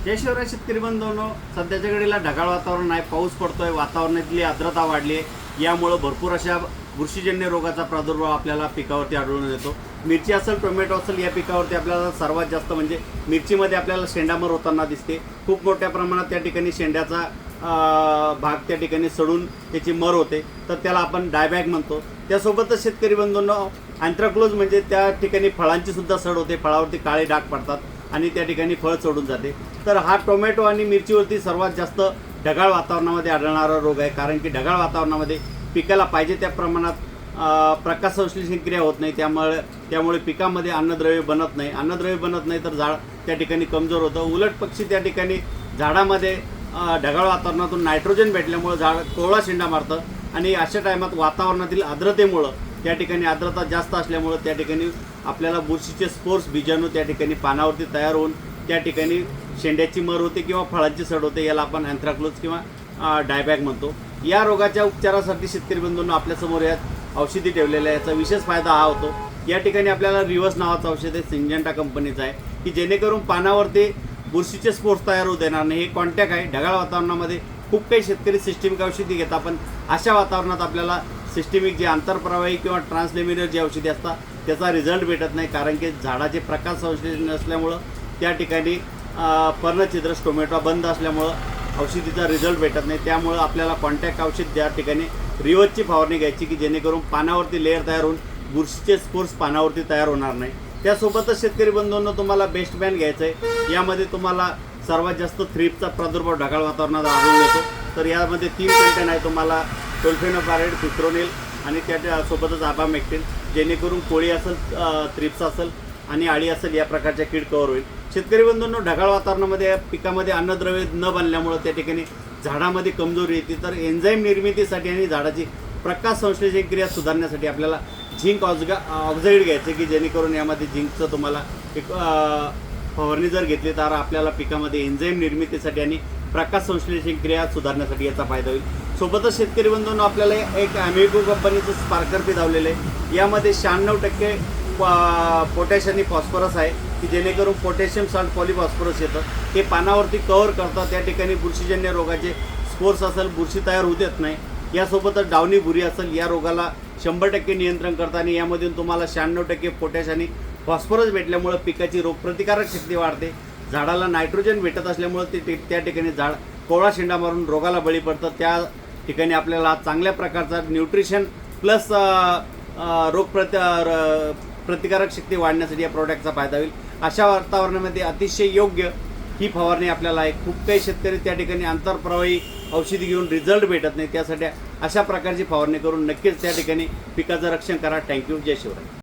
जय शिवराय शेतकरी बंधूंनो, सध्याच्या घडीला ढगाळ वातावरण आहे, पाऊस पडतोय, वातावरणातली आर्द्रता वाढली आहे। यामुळे भरपूर अशा बुरशीजन्य रोगाचा प्रादुर्भाव आपल्याला पिकावरती आढळून येतो। मिरची असेल, टोमॅटो असेल, या पिकावरती आपल्याला सर्वात जास्त म्हणजे मिरचीमध्ये आपल्याला शेंडामर होताना दिसते। खूप मोठ्या प्रमाणात त्या ठिकाणी शेंड्याचा भाग त्या ठिकाणी सडून त्याची मर होते, तर त्याला आपण डायबॅक म्हणतो। त्यासोबतच शेतकरी बंधूंनो, अँथ्रॅक्नोज म्हणजे त्या ठिकाणी फळांची सुद्धा सड होते, फळावरती काळे डाग पडतात आणि त्या ठिकाणी फळ चढून जाते। तर हा टोमॅटो आणि मिरचीवरती सर्वात जास्त ढगाळ वातावरणामध्ये आढळणारा रोग आहे, कारण की ढगाळ वातावरणामध्ये पिकाला पाहिजे त्या प्रमाणात प्रकाश संश्लेषण क्रिया होत नाही, त्यामुळे पिकामध्ये अन्नद्रव्य बनत नाही, तर झाड त्या ठिकाणी कमजोर होतं। उलट पक्षी त्या ठिकाणी झाडामध्ये ढगाळ वातावरणातून नायट्रोजन भेटल्यामुळे झाड कोवळा शेंडा मारतं आणि अशा टायमात वातावरणातील आर्द्रतेमुळं त्या ठिकाणी आर्द्रता जास्त असल्यामुळं त्या ठिकाणी आपल्याला बुरशीचे स्पोर्स बीजाणू त्या ठिकाणी पानावरती तयार होऊन त्या ठिकाणी शेंड्याची मर होते किंवा फळांची सड होते। याला आपण अँथ्रॅक्नोज किंवा डायबॅक म्हणतो। या रोगाच्या उपचारासाठी शेतकरी बंधूंनो आपल्यासमोर यात औषधी ठेवलेल्या आहे। याचा विशेष फायदा हा होतो, या ठिकाणी आपल्याला रिव्हर्स नावाचं औषध आहे, सिंजेंटा कंपनीचं आहे, की जेणेकरून पानावरती बुरशीचे स्पोर्स तयार होऊ देणार नाही। हे कॉन्टॅक्ट आहे। ढगाळ वातावरणामध्ये खूप काही शेतकरी सिस्टमिक औषधी घेतात, पण अशा वातावरणात आपल्याला सिस्टमिक जे आंतरप्रवाही किंवा ट्रान्सलेमिनर जी औषधी असतात त्याचा रिझल्ट भेटत नाही, कारण की झाडाचे प्रकाश संश्लेषण नसल्यामुळं त्या ठिकाणी पर्णछिद्र स्टोमॅटो बंद असल्यामुळं औषधीचा रिझल्ट भेटत नाही। त्यामुळं आपल्याला कॉन्टॅक्ट औषध त्या ठिकाणी रिव्हर्सची फवारणी घ्यायची, की जेणेकरून पानावरती लेअर तयार होऊन बुरशीचे स्पोर्स पानावरती तयार होणार नाही। त्यासोबतच शेतकरी बंधूंनो तुम्हाला बेस्ट बॅन घ्यायचं आहे। यामध्ये तुम्हाला सर्वात जास्त थ्रिप्सचा प्रादुर्भाव ढगाळ वातावरणात आढळून येतो, तर यामध्ये 3 कंटेन आहे तुम्हाला, टोल्फेनोपाराइड, फिप्रोनिल आणि त्यासोबतच आबामेक्टिन, जेणेकरून कोळी असेल, थ्रिप्स असेल आणि आळी असेल या प्रकारच्या कीड कव्हर होईल। शेतकरी बंधूंनो, ढगाळ वातावरणामध्ये पिकामध्ये अन्नद्रव्य न बनल्यामुळं त्या ठिकाणी झाडामध्ये कमजोरी येते, तर एन्झाईम निर्मितीसाठी आणि झाडाची प्रकाश संश्लेषण क्रिया सुधारण्यासाठी आपल्याला झिंक ऑक्साईड घ्यायचं, की जेणेकरून यामध्ये झिंकचं तुम्हाला एक फवारणी जर घेतली तर आपल्याला पिकामध्ये एन्झाईम निर्मितीसाठी आणि प्रकाश संश्लेषण क्रिया सुधारण्यासाठी याचा फायदा होईल। सोबतच शेतकरी बंधूंनो आपल्याला एक ॲमिगो कंपनीचं स्पार्कर पी धावलेलं आहे। यामध्ये 96% पोटॅश आणि फॉस्फरस आहे, की जेणेकरून पोटॅशियम सॉल्ट पॉलिफॉस्फरस येतं, हे पानावरती कव्हर करतात। त्या ठिकाणी बुरशीजन्य रोगाचे स्पोर्स असेल, बुरशी तयार होऊ देत नाही। यासोबतच डावणी भुरी असेल, या रोगाला 100% नियंत्रण करतात आणि यामधून तुम्हाला 96% पोटॅश आणि फॉस्फरस भेटल्यामुळं पिकाची रोगप्रतिकारक शक्ती वाढते। झाडाला नायट्रोजन भेटत असल्यामुळं त्या ठिकाणी झाड कोवळा शेंडा मारून रोगाला बळी पडतं। त्या ठिकाणी आपल्याला चांगल्या प्रकारचा न्यूट्रिशन प्लस प्रतिकारक शक्ती वाढण्यासाठी या प्रोडक्टचा फायदा होईल। अशा वातावरणामध्ये अतिशय योग्य ही फवारणी आपल्याला आहे। खूप काही शेतकरी त्या ठिकाणी आंतरप्रवाही औषधी घेऊन रिझल्ट भेटत नाही, त्यासाठी अशा प्रकारची फवारणी करून नक्कीच त्या ठिकाणी पिकाचं रक्षण करा। थँक्यू। जय शिवराय।